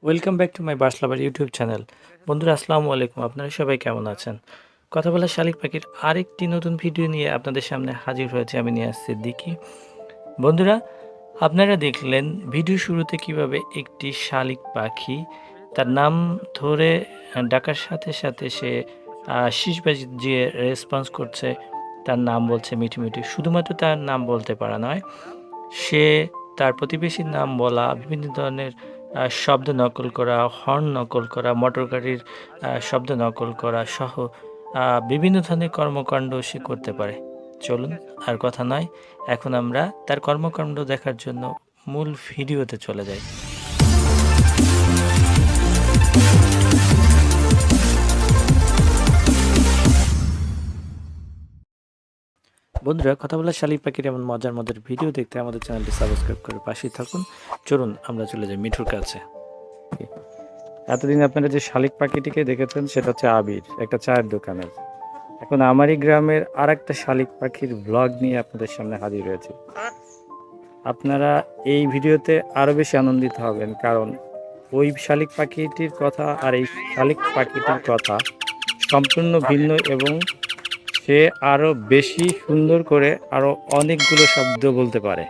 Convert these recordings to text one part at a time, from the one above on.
Welcome back to my birds lover YouTube channel. বন্ধুরা আসসালামু আলাইকুম, আপনারা সবাই কেমন আছেন? কথা বলা শালিক পাখির আরেকটি নতুন ভিডিও নিয়ে আপনাদের সামনে হাজির হয়েছে আমি নিয়ে আসছি দিকি। বন্ধুরা, আপনারা দেখলেন ভিডিও শুরুতে কিভাবে একটি শালিক পাখি তার নাম ধরে ডাকার সাথে সাথে সে শীষ বাজিয়ে রেসপন্স করছে, তার নাম বলছে মিঠু মিঠু। শুধুমাত্র তার নাম বলতে পারা নয়, সে তার প্রতিবেশীর নাম বলা, বিভিন্ন ধরনের শব্দ নকল করা, হর্ন নকল করা, মোটর গাড়ির শব্দ নকল করা সহ বিভিন্ন ধরনের কর্মকাণ্ড সে করতে পারে। চলুন আর কথা নয়, এখন আমরা তার কর্মকাণ্ড দেখার জন্য মূল ভিডিওতে চলে যাই। বন্ধুরা, কথা বলা শালিক পাখির এমন মজার মজার ভিডিও দেখতে আমাদের চ্যানেলটি সাবস্ক্রাইব করে পাশেই থাকুন। চলুন আমরা চলে যাই মিঠুর কাছে। এতদিন আপনারা যে শালিক পাখিটিকে দেখেছেন সেটা হচ্ছে আবির, একটা চায়ের দোকানের। এখন আমারই গ্রামের আর একটা শালিক পাখির ব্লগ নিয়ে আপনাদের সামনে হাজির হয়েছে। আপনারা এই ভিডিওতে আরও বেশি আনন্দিত হবেন, কারণ ওই শালিক পাখিটির কথা আর এই শালিক পাখিটির কথা সম্পূর্ণ ভিন্ন, এবং সে আরও বেশি সুন্দর করে আরও অনেকগুলো শব্দ বলতে পারে।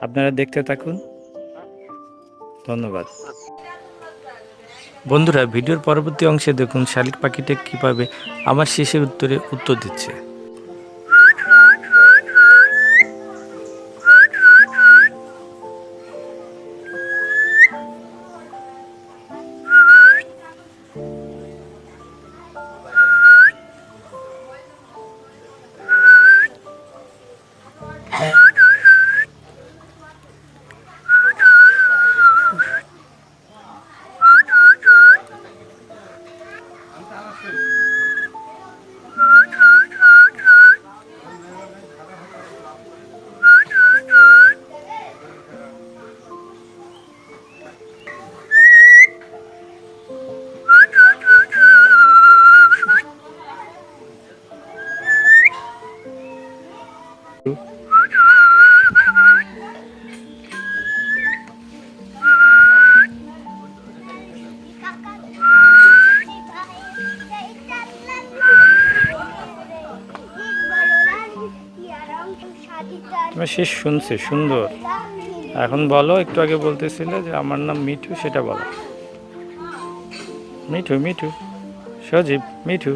আপনারা দেখতে থাকুন। ধন্যবাদ। বন্ধুরা, ভিডিওর পরবর্তী অংশে দেখুন শালিক পাখিটা কীভাবে আমার শেষের উত্তরে উত্তর দিচ্ছে। তোমার শেষ শুনছে সুন্দর। এখন বলো, একটু আগে বলতেছিলে যে আমার নাম মিঠু, সেটা বলো। মিঠু মিঠু, সজীব মিঠু।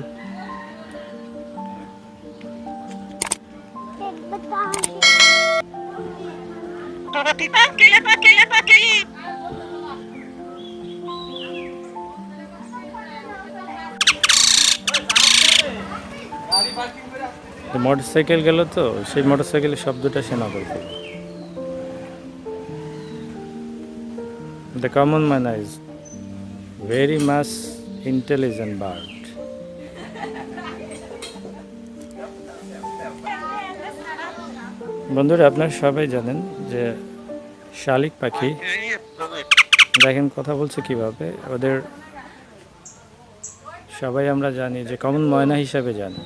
মোটরসাইকেল গেল, তো সেই মোটরসাইকেলের শব্দটা সে নকল করল। The common Myna is very much intelligent bird. বন্ধুরা, আপনারা সবাই জানেন যে শালিক পাখি দেখেন কথা বলছে কিভাবে। ওদের সবাই আমরা জানি যে কমন ময়না হিসাবে জানি,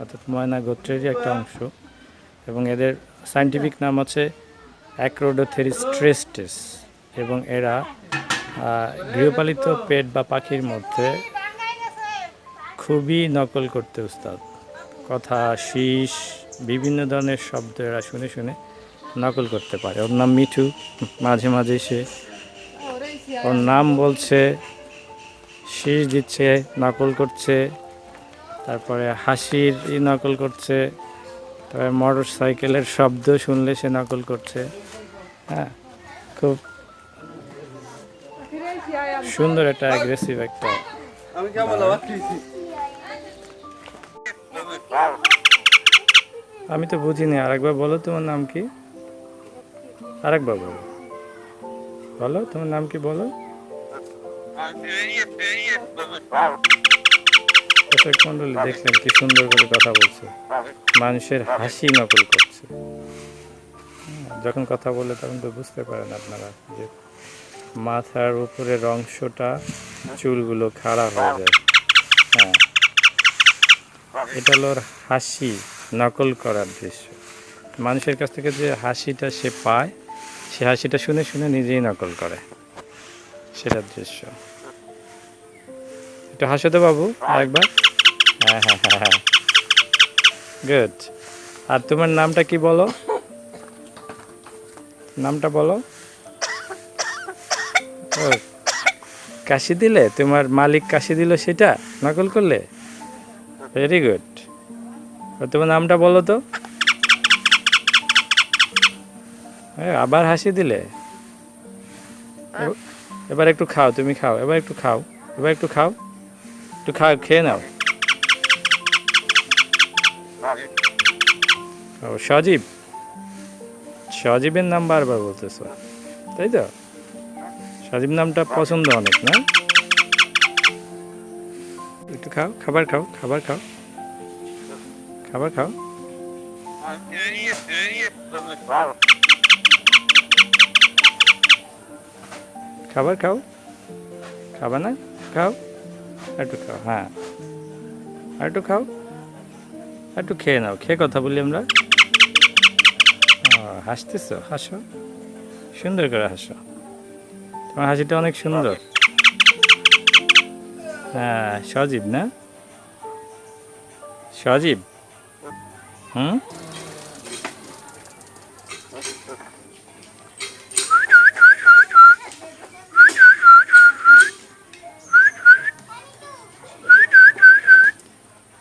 অর্থাৎ ময়না গোত্রেরই একটা অংশ, এবং এদের সায়েন্টিফিক নাম হচ্ছে অ্যাক্রোডোথেরিস্ট্রেস্টিস, এবং এরা গৃহপালিত পেট বা পাখির মধ্যে খুবই নকল করতে উস্তাদ। কথা, শীষ, বিভিন্ন ধরনের শব্দ এরা শুনে শুনে নকল করতে পারে। ওর নাম মিঠু, মাঝে মাঝে সে ওর নাম বলছে, শীষ দিচ্ছে, নকল করছে, তারপরে হাসির নকল করছে, তারপরে মোটর সাইকেলের শব্দ শুনলে সে নকল করছে। হ্যাঁ, খুব সুন্দর একটা অ্যাগ্রেসিভ একটা। আমি তো বুঝিনি, আরেকবার বলো তোমার নাম কি? আরেকবার বলো, বলো তোমার নাম কি বলো। দর্শক মন্ডলী, দেখলেন কি সুন্দর করে কথা বলছে, মানুষের হাসি নকল করছে। যখন কথা বলে তখন তো বুঝতে পারেন আপনারা যে মাথার উপরের অংশটা, চুলগুলো খাড়া হয়ে যায়। হ্যাঁ, এটা হলো ওর হাসি নকল করার দৃশ্য। মানুষের কাছ থেকে যে হাসিটা সে পায়, সে হাসিটা শুনে শুনে নিজেই নকল করে। সেটার দৃশ্য। একটু হাসো তো বাবু আরেকবার। হ্যাঁ হ্যাঁ হ্যাঁ হ্যাঁ, গুড। আর তোমার নামটা কি বলো? নামটা বলো। ও, কাশি দিলে? তোমার মালিক কাশি দিল সেটা নকল করলে? Very good. তোমার নামটা বলো তো। আবার হাসি দিলে। এবার একটু খাও, তুমি খাও, এবার একটু খাও, এবার একটু খাও, একটু খাও, খেয়ে নাও। ও সজীব, সজীবের নাম বারবার বলতেছ, তাই তো? সজীব নামটা পছন্দ অনেক, না? একটু খাও, খাবার খাও, খাবার খাও, খাবার খাও। খাবার খাও, খাবা না? খাও, একটু খাও, হ্যাঁ, আর একটু খাও, একটু খেয়ে নাও, খেয়ে কথা বলি আমরা। হাসতেছ, হাসো, সুন্দর করে হাসো, তোমার হাসিটা অনেক সুন্দর। হ্যাঁ, সজীব না? সজীব, হুম,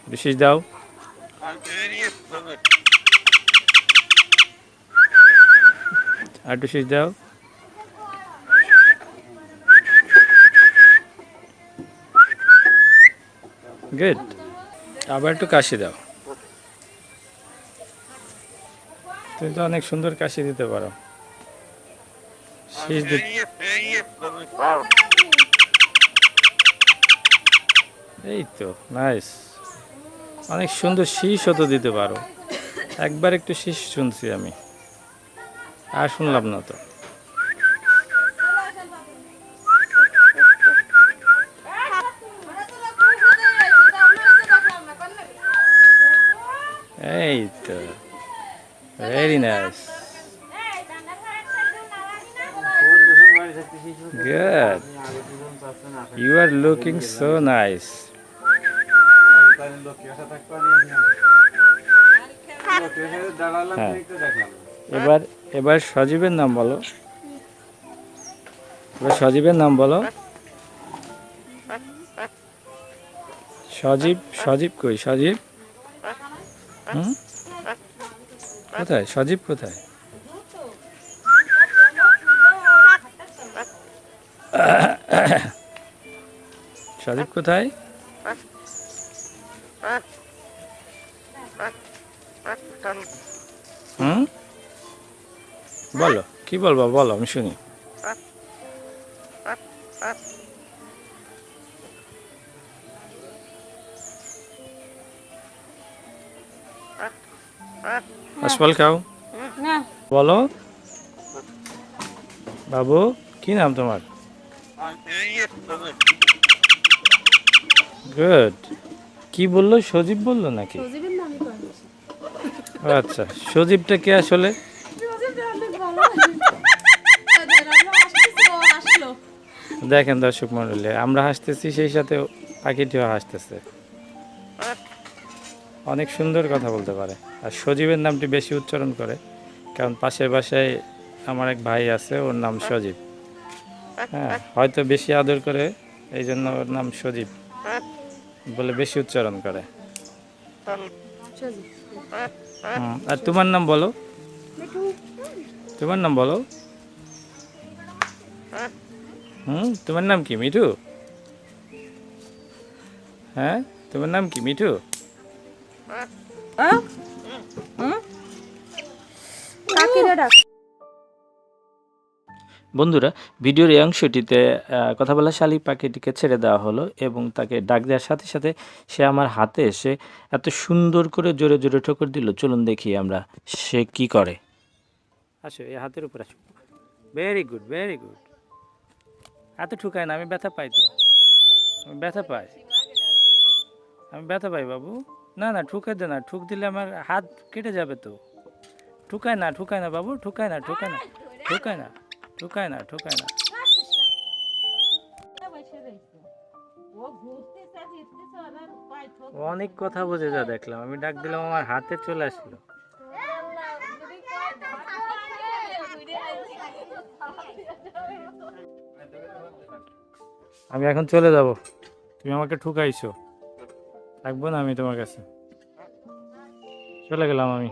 বিশেষ দাও। আর একটু শীষ দাও। গুড। আবার একটু কাশি দাও। তুমি তো অনেক সুন্দর কাশি দিতে পারো। শীষ দিতে, এই তো নাইস, অনেক সুন্দর শীষও তো দিতে পারো। একবার একটু শীষ শুনছি আমি, আর শুনলাম না তো। এই তো, very nice, good, you are looking so nice. হ্যাঁ, এবার এবার সজীবের নাম বলো। এবার সজীবের নাম বলো। সজীব, সজীব কই? সজীব, হুম, কোথায় সজীব? কোথায়? সজীব কোথায়? হুম, বলো, কি বলবো বলো, আমি শুনি। হাসপাল খাও, বলো। বাবু, কি নাম তোমার? গুড। কি বললো? সজীব বললো নাকি? আচ্ছা, সজীবটা কে আসলে? দেখেন দর্শক মন্ডলী, আমরা হাসতেছি, সেই সাথে পাখিটিও হাসতেছে। অনেক সুন্দর কথা বলতে পারে। আর সজীবের নামটি বেশি উচ্চারণ করে, কারণ পাশের বাসায় আমার এক ভাই আছে, ওর নাম সজীব। হ্যাঁ, হয়তো বেশি আদর করে, এই জন্য ওর নাম সজীব বলে বেশি উচ্চারণ করে। আর তোমার নাম বলো, তোমার নাম বলো। তোমার নাম কি? মিঠু? হ্যাঁ, তোমার নাম কি? মিঠু? বন্ধুরা, ভিডিওর এই অংশটিতে কথা বলা শালিক পাখিটিকে ছেড়ে দেওয়া হলো এবং তাকে ডাক দেওয়ার সাথে সাথে সে আমার হাতে এসে এত সুন্দর করে জোরে জোরে ঠোকর দিল। চলুন দেখি আমরা সে কি করে। আসো, এই হাতের উপর আসো। Very good, very good. এত ঠুকায় না, আমি ব্যথা পাই তো, আমি ব্যথা পাই, আমি ব্যথা পাই বাবু। না না, ঠুকাই দে না, ঠুক দিলে আমার হাত কেটে যাবে তো। ঠুকায় না, ঠুকায় না বাবু, ঠুকায় না, ঠুকায় না, ঠুকায় না, ঠুকায় না, ঠুকায় না। অনেক কথা বোঝে যা দেখলাম, আমি ডাক দিলাম আমার হাতে চলে আসলো। আমি এখন চলে যাব, তুমি আমাকে ঠুকাইছো, থাকবো না আমি তোমার কাছে, চলে গেলাম আমি।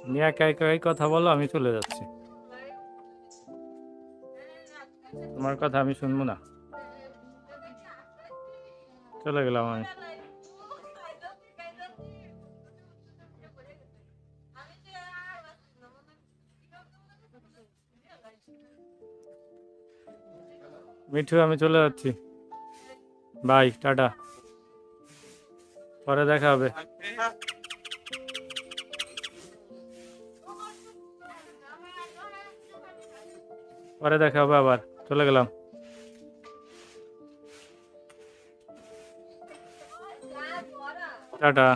তুমি একা একাই কথা বলো, আমি চলে যাচ্ছি, তোমার কথা আমি শুনবো না, চলে গেলাম আমি। মিঠু আমি চলে যাচ্ছি, বাই, টাটা, পরে দেখা হবে। পরে দেখা হবে আবার, চলে গেলাম। টাটা।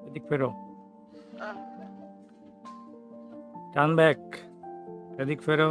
এদিক ফেরো, টার্ন ব্যাক, এদিক ফেরো।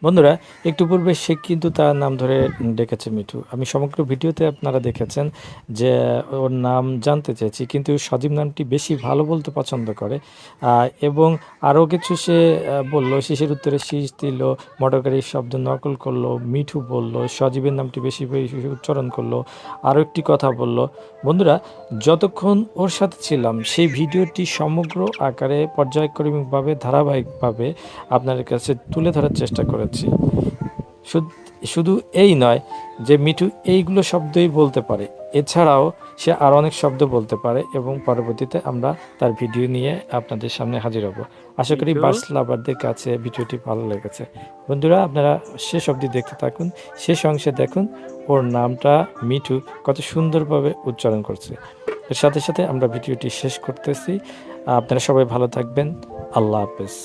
বন্ধুরা, একটু পূর্বে সে কিন্তু তার নাম ধরে ডেকেছে মিঠু। আমি সমগ্র ভিডিওতে আপনারা দেখেছেন যে ওর নাম জানতে চেয়েছি, কিন্তু সজীব নামটি বেশি ভালো বলতে পছন্দ করে। এবং আরও কিছু সে বলল, শিশের উত্তরে শীষ দিল, মটরগাড়ির শব্দ নকল করলো, মিঠু বলল, সজীবের নামটি বেশি বেশি উচ্চারণ করলো, আরও একটি কথা বলল। বন্ধুরা, যতক্ষণ ওর সাথে ছিলাম সেই ভিডিওটি সমগ্র আকারে পর্যায়ক্রমিকভাবে ধারাবাহিকভাবে আপনাদের কাছে তুলে ধরার চেষ্টা করেছি। শুধু এই নয় যে মিঠু এইগুলো শব্দই বলতে পারে, এছাড়াও সে আরও অনেক শব্দ বলতে পারে, এবং পরবর্তীতে আমরা তার ভিডিও নিয়ে আপনাদের সামনে হাজির হব। আশা করি বার্ডস লাভারদের কাছে ভিডিওটি ভালো লেগেছে। বন্ধুরা, আপনারা শেষ অবধি দেখতে থাকুন, শেষ অংশে দেখুন ওর নামটা মিঠু কত সুন্দরভাবে উচ্চারণ করছে। এর সাথে সাথে আমরা ভিডিওটি শেষ করতেছি। আপনারা সবাই ভালো থাকবেন, আল্লাহ হাফেজ।